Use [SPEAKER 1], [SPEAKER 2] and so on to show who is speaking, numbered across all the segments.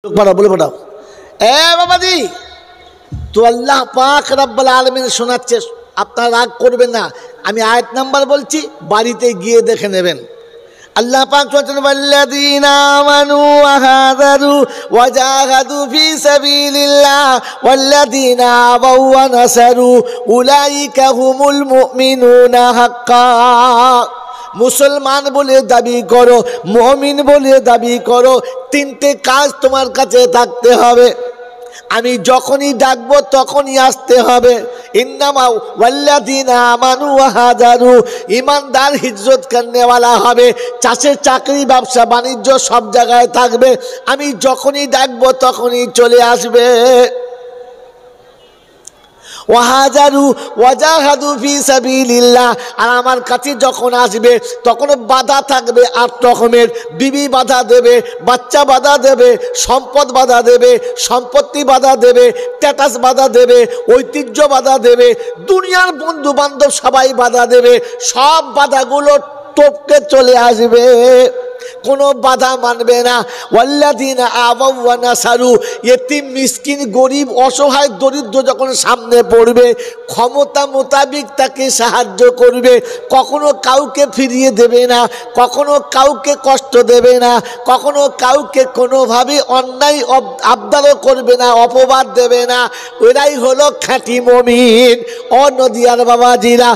[SPEAKER 1] पढ़ो बोले पढ़ो ए बाबा जी तो अल्लाह पाक रब्बुल आलमीन শোনাচ্ছে আপনারা রাগ করবেন না আমি আয়াত নাম্বার বলছি বাড়িতে গিয়ে দেখে নেবেন আল্লাহ পাক বলেন ওয়াল্লাযীনা আমানু ওয়া হাযারু ওয়া জাহাদু ফি সাবিলিল্লাহ ওয়াল্লাযীনা আওয়াউ ওয়া নাসারু উলাইকা হুমুল মুমিনুনা হাক্কান मुसलमान बोले दाबी करो मुमिन बोले दाबी करो तीनटे काज तुम्हार काछे थाकते हबे आमी जखोनी डाकबो तखोनी आसते हबे इन्नामा वल्लादीना आमानू वा हाजारू ईमानदार हिजरत करने वाला हबे चाषेर चाकरी व्यवसा बाणिज्य सब जायगाय थाकबे आमी जखोनी डाकबो तखोनी चले आसबे ওয়াহাজারু ওয়াজাহাদু ফি সাবিলিল্লাহ আর আমার কাছে যখন আসবে তখন বাধা থাকবে আট রকমের বিবি বাধা দেবে বাচ্চা বাধা দেবে সম্পদ বাধা দেবে সম্পত্তি বাধা দেবে স্ট্যাটাস বাধা দেবে ঐতিহ্য বাধা দেবে দুনিয়ার বন্ধু বান্ধব সবাই বাধা দেবে সব বাধাগুলো টপকে চলে আসবে কোনো বাধা মানবে না ওয়াল্লাযীনা আওয়াউ ওয়া নাসারু ইতিম মিসকিন গরিব অসহায় দরিদ্র যখন সামনে পড়বে ক্ষমতা মোতাবেক তাকে সাহায্য করবে কখনো কাউকে ফিরিয়ে দেবে না কখনো কাউকে কষ্ট দেবে না কখনো কাউকে কোনোভাবে অন্যায় আবদারও করবে না অপবাদ দেবে না ওরাই হলো খাঁটি মুমিন ও নদিয়ার বাবাজিরা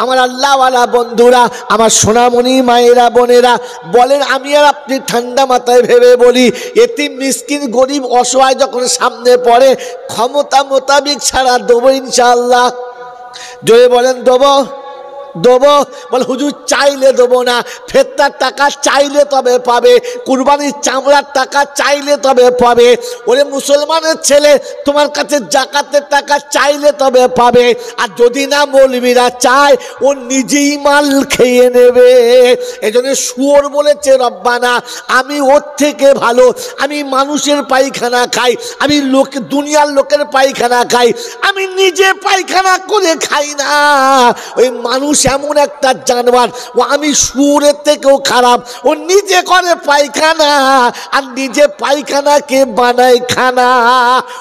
[SPEAKER 1] আমার আল্লাহওয়ালা বন্ধুরা আমার সোনামণি মায়েরা বোনেরা বলেন আমি আর আপনি ঠান্ডা মাথায় ভেবে বলি এতিম মিসকিন গরিব অসহায় যখন সামনে পড়ে ক্ষমতা মোতাবেক ছাড়া দেবো ইনশাআল্লাহ জোরে বলেন দেবো দেবো বলে হুজুর চাইলে দেবো না ফেতরার টাকা চাইলে তবে পাবে কুরবানির চামড়ার টাকা চাইলে তবে পাবে ওরে মুসলমানের ছেলে তোমার কাছে জাকাতের টাকা চাইলে তবে পাবে আর যদি না মৌলবীরা চায় ও নিজেই মাল খেয়ে নেবে এজন্য শুয়োর বলেছে রব্বানা আমি ওর থেকে ভালো আমি মানুষের পায়খানা খাই আমি দুনিয়ার লোকের পায়খানা খাই আমি নিজে পায়খানা করে খাই না ওই মানুষ এমন একটা জানোয়ার ও আমি শুয়োরের থেকেও খারাপ ও নিজে করে পায়খানা আর নিজে পায়খানাকে বানায় খানা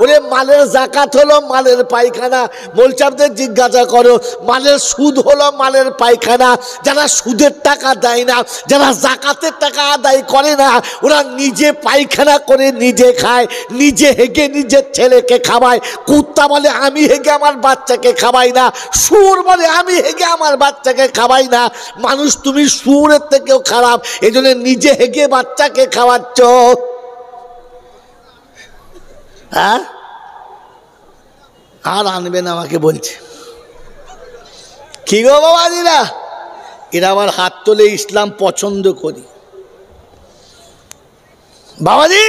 [SPEAKER 1] ওরে মালের যাকাত হলো মালের পায়খানা মোলচাবদের জিজ্ঞাসা করো মালের সুদ হলো মালের পায়খানা যারা সুদের টাকা দেয় না যারা যাকাতের টাকা আদায় করে না ওরা নিজে পায়খানা করে নিজে খায় নিজে হেগে নিজের ছেলেকে খাওয়ায় কুত্তা বলে আমি হেগে আমার বাচ্চাকে খাওয়াই না শুয়োর বলে আমি হেগে আমার বাচ্চাকে খাওয়াই না মানুষ তুমি শুয়োরের থেকেও খারাপ এজন্য নিজে হেগে বাচ্চাকে খাওয়াচ্ছ হ্যাঁ আর আনবেন আমাকে বলছে কি গো বাবাজিরা এরা আবার হাত তোলে ইসলাম পছন্দ করি বাবাজি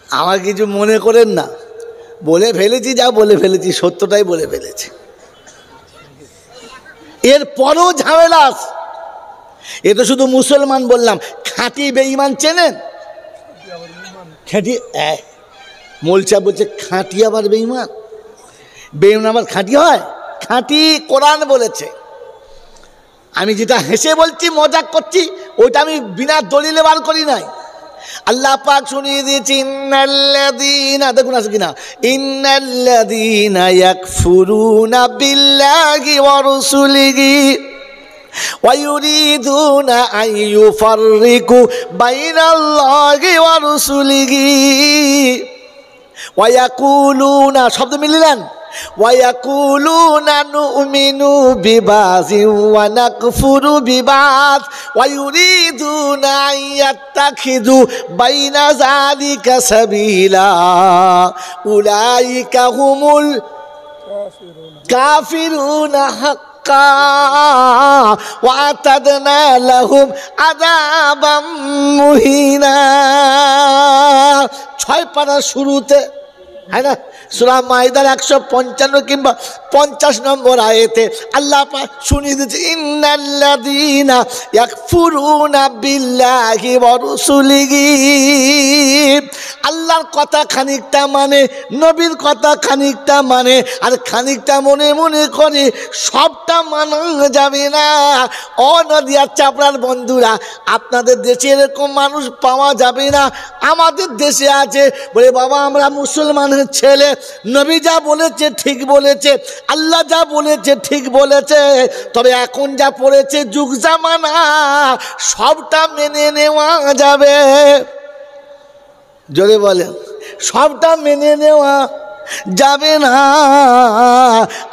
[SPEAKER 1] আমার কিছু মনে করেন না বলে ফেলেছি যা বলে ফেলেছি সত্যটাই বলে ফেলেছি এর পরও ঝামেলা এ তো শুধু মুসলমান বললাম খাঁটি বেঈমান চেনেন খাঁটি মোলচা বলছে খাঁটি আবার বেঈমান বেঈমান আবার খাঁটি হয় খাঁটি কোরআন বলেছে আমি যেটা হেসে বলছি মজাক করছি ওইটা আমি বিনা দলিলে বার করি নাই আল্লাহ পাক শুনিয়ে দিয়েছে ইন্নাল্লাযীনা দেখুন আছে কিনা ইন্নাল্লাযীনা ইয়াকফুরুনা বিল্লাহি ওয়া রাসূলিহি ওয়া ইউরিদুনা আন ইউফাররিকু বাইনাল্লাহি ওয়া রাসূলিহি ওয়া ইয়াকুলুনা শব্দ মিলিলেন وَيَقُولُونَ نُؤْمِنُ بِبَعْضٍ وَنَكْفُرُ بِبَعْضٍ وَيُرِيدُونَ أَن يَتَّخِذُوا بَيْنَ ذَلِكَ سَبِيلًا أُولَئِكَ هُمُ الْكَافِرُونَ حَقًّا وَأَعْتَدْنَا لَهُمْ عَذَابًا مُهِينًا ছয় পারা শুরুতে है ना सूरा माइदार 155 किंबा 50 नम्बर आयते अल्लाह पाक सुनिए दिए इन्नाल्लाযীনা ইয়াকফুরুনা বিল্লাহি ওয়া রাসূলিহি আল্লাহর কথা খানিকটা মানে, নবীর কথা খানিকটা মানে, আর খানিকটা মনে মনে করে সবটা মানা যাবে না। ও নদিয়ার চাপড়ার বন্ধুরা, আপনাদের দেশে এরকম মানুষ পাওয়া যাবে না। আমাদের দেশে আছে, বলে বাবা আমরা মুসলমানের ছেলে, নবী যা বলেছে ঠিক বলেছে, আল্লাহ যা বলেছে ঠিক বলেছে, তবে এখন যা পড়েছে যুগ জামানা, সবটা মেনে নেওয়া যাবে। জোরে বলেন, সবটা মেনে নেওয়া যাবে না।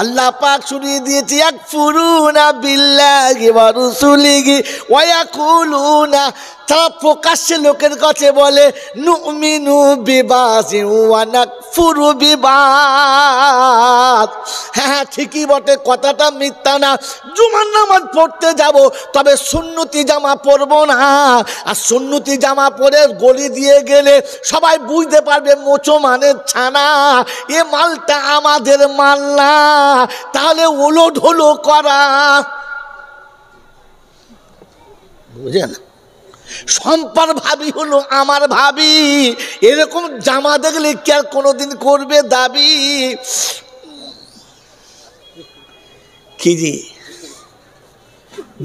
[SPEAKER 1] আল্লাহ পাক শুনিয়ে দিয়েছে, ইয়াকফুরুনা বিল্লাহি ওয়া রাসূলিহি ওয়া ইয়াকুলুনা, তারা প্রকাশ্যে লোকের কাছে বলে নুমিনু বিবাযি ওয়া নাকফুরু বিবাদ। হ্যাঁ ঠিকই বটে, কথাটা মিথ্যা না। জুমার নামাজ পড়তে যাব, তবে সুন্নতি জামা পরবো না। আর সুন্নতি জামা পরে গলি দিয়ে গেলে সবাই বুঝতে পারবে মোচো মানের ছানা, এ মালটা আমাদের মাল না। তাহলে ওলট হলো করা, বুঝেন? সম্পার ভাবি হলো আমার ভাবি, এরকম জামা দেখলে কি আর কোনোদিন করবে দাবি? কি জি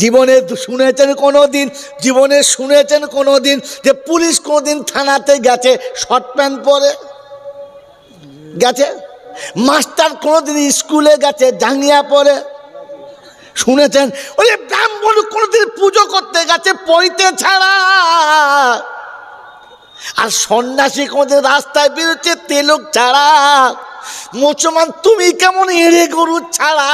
[SPEAKER 1] জীবনে শুনেছেন কোনোদিন, জীবনে শুনেছেন কোনোদিন যে পুলিশ কোনোদিন থানাতে গেছে শর্ট প্যান্ট পরে গেছে? মাস্টার কোনোদিন স্কুলে গেছে জাঙ্গিয়া পরে? শুনেছেন? ওই ব্রাহ্মণ কোনোদিন পুজো করতে গেছে পৈতে ছাড়া? আর সন্ন্যাসী কোনোদিন রাস্তায় বেরোচ্ছে তেলক ছাড়া? মুসলমান তুমি কেমন এড়ে গরু ছাড়া,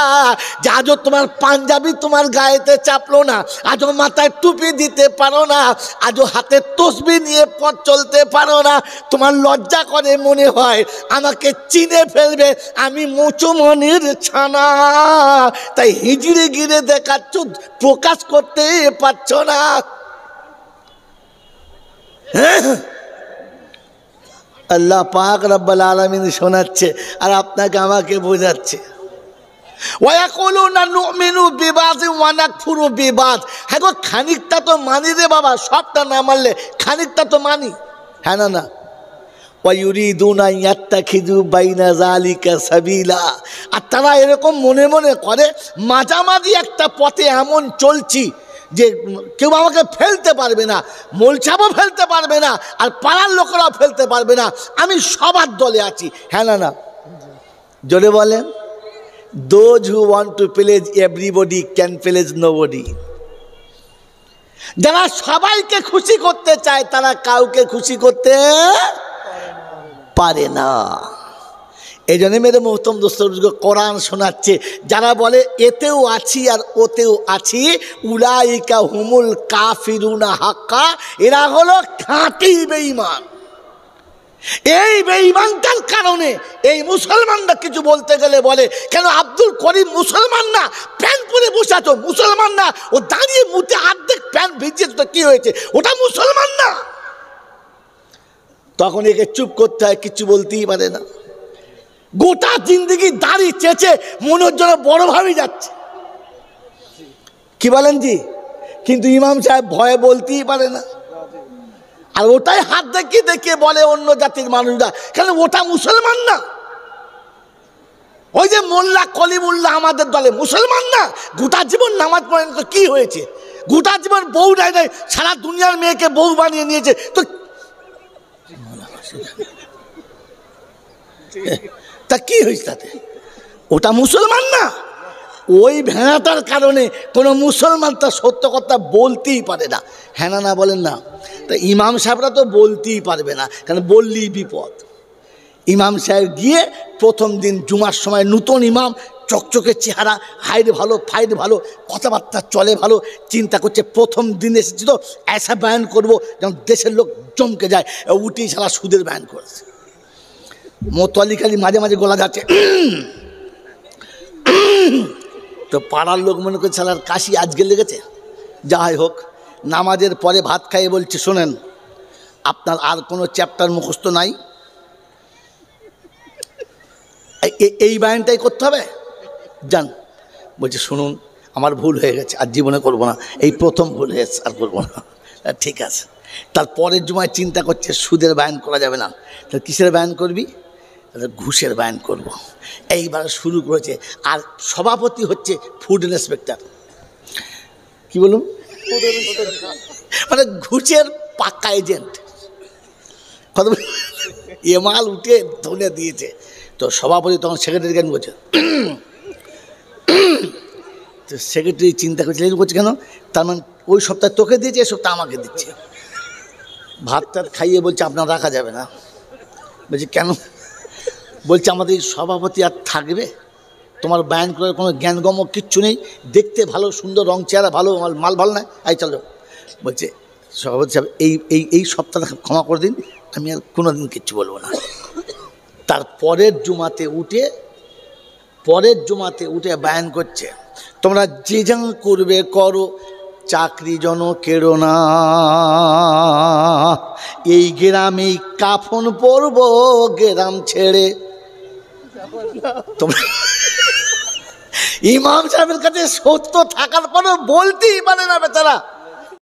[SPEAKER 1] যে আজও তোমার পাঞ্জাবি তোমার গায়েতে চাপলো না, আজও মাথায় টুপি দিতে পারো না, আজও হাতে তসবি নিয়ে পথ চলতে পারো না। তোমার লজ্জা করে মনে হয় আমাকে চিনে ফেলবে, আমি মুসলমানের ছানা, তাই হিজড়ে গিরে দেখাচ্ছ, প্রকাশ করতে পারছো না। হ্যাঁ, আল্লাহ পাক রব্বুল আলামিন শোনাচ্ছে আর আপনাকে আমাকে বোঝাচ্ছে। ওয়ায়াকুলুনা নুমিনু বিবাযি ওয়া নাকফুরু বিবাদ। হ্যাঁ গো, খানিকটা তো মানি রে বাবা, সবটা না মানলে খানিকটা তো মানি। হ্যাঁ না? ওয়ায়ুরিদুনা ইয়াত্তাখিযু বাইনা যালিকা সাবিলা। আর তারা এরকম মনে মনে করে মাঝামাঝি একটা পথে এমন চলছি যে কেউ আমাকে ফেলতে পারবে না, মোলছাবও ফেলতে পারবে না, আর পাড়ার লোকেরাও ফেলতে পারবে না, আমি সবার দলে আছি। হ্যাঁ না? জোরে বলেন। Those who want to please everybody can please nobody. যারা সবাইকে খুশি করতে চায় তারা কাউকে খুশি করতে পারে না। এই জন্য মেরে মোহতম দোস্ত কোরআন শোনাচ্ছে, যারা বলে এতেও আছি আর ওতেও আছি, উলাইকা হুমুল কাফিরুনা হাক্কা, এরা হলো খাঁটি বেঈমান। এই বেঈমানটার কারণে এই মুসলমানরা কিছু বলতে গেলে বলে কেন আব্দুল করিম মুসলমান না, প্যান্ট পরে বসে আছো মুসলমান না, ও দাঁড়িয়ে মুতে অর্ধেক প্যান্ট ভিজিয়েছে তো কি হয়েছে, ওটা মুসলমান না? তখন একে চুপ করতে হয়, কিছু বলতেই পারে না। গোটা জিন্দগি দাড়ি চেঁচে মনের জন্য বড় ভাবে যাচ্ছে, কি বলেন জি? কিন্তু ইমাম সাহেব ভয়ে বলতেই পারে না। আর ওটাই হাত দেখিয়ে দেখিয়ে বলে অন্য জাতির মানুষরা, কেন ওটা মুসলমান না? ওই যে মোল্লা কলিমুল্লাহ আমাদের দলে মুসলমান না, গোটা জীবন নামাজ পড়েন তো কি হয়েছে? গোটা জীবন বউ নাই নাই, সারা দুনিয়ার মেয়েকে বউ বানিয়ে নিয়েছে, তো তা কি হয়েছে তাতে? ওটা মুসলমান না। ওই ভেড়াটার কারণে কোনো মুসলমান তার সত্য কথা বলতেই পারে না। হ্যাঁ না বলেন না? তা ইমাম সাহেবরা তো বলতেই পারবে না, কারণ বললেই বিপদ। ইমাম সাহেব গিয়ে প্রথম দিন জুমার সময় নতুন ইমাম, চকচকে চেহারা, হাইট ভালো, ফাইট ভালো, কথাবার্তা চলে ভালো, চিন্তা করছে প্রথম দিন এসেছি তো এসা বয়ান করবো যেমন দেশের লোক চমকে যায়, উঠি সারা সুদের বয়ান করেছে। মোতোয়ালি খালি মাঝে মাঝে গলা যাচ্ছে, তো পাড়ার লোক মনে করছে সালার কাশি আজকে লেগেছে। যাই হোক, নামাজের পরে ভাত খাইয়ে বলছে, শোনেন আপনার আর কোনো চ্যাপ্টার মুখস্থ নাই, এই বয়ানটাই করতে হবে, যান। বলছে শুনুন আমার ভুল হয়ে গেছে, আর জীবনে করবো না, এই প্রথম ভুল হয়েছে, আর করবো না। ঠিক আছে, তারপরের জুমায় চিন্তা করছে সুদের বায়ান করা যাবে না, তাহলে কিসের বায়ান করবি? তাহলে ঘুষের বায়ান করব। এইবার শুরু করেছে। আর সভাপতি হচ্ছে ফুড ইন্সপেক্টর। কি বলুন? মানে ঘুষের পাক্কা এজেন্ট। কত এমাল উঠে ধনে দিয়েছে। তো সভাপতি তখন সেক্রেটারি কেন করছে, তো সেক্রেটারি চিন্তা করছে এরকম করছে কেন, তার মানে ওই সপ্তাহে তোকে দিয়েছে, এই সপ্তাহে আমাকে দিচ্ছে। ভাত টাত খাইয়ে বলছে আপনার রাখা যাবে না। বলছে কেন? বলছে আমাদের সভাপতি আর থাকবে? তোমার বায়ান করার কোনো জ্ঞানগম্য কিচ্ছু নেই, দেখতে ভালো সুন্দর, রং চেহারা ভালো, মাল ভালো নয়, এই চলো। বলছে সভাপতি সাহেব এই এই এই সপ্তাহটা ক্ষমা করে দিন, আমি আর কোনো দিন কিচ্ছু বলবো না। তার পরের জুমাতে উঠে বায়ান করছে, তোমরা যে যা করবে করো, চাকরি জন কেড়ো না, এই গ্রামেই কাফন পরবো গ্রাম ছেড়ে। তোমরা ইমাম সাহেবের কাছে সত্য থাকার পরেও বলতেই পারে না বেচারা।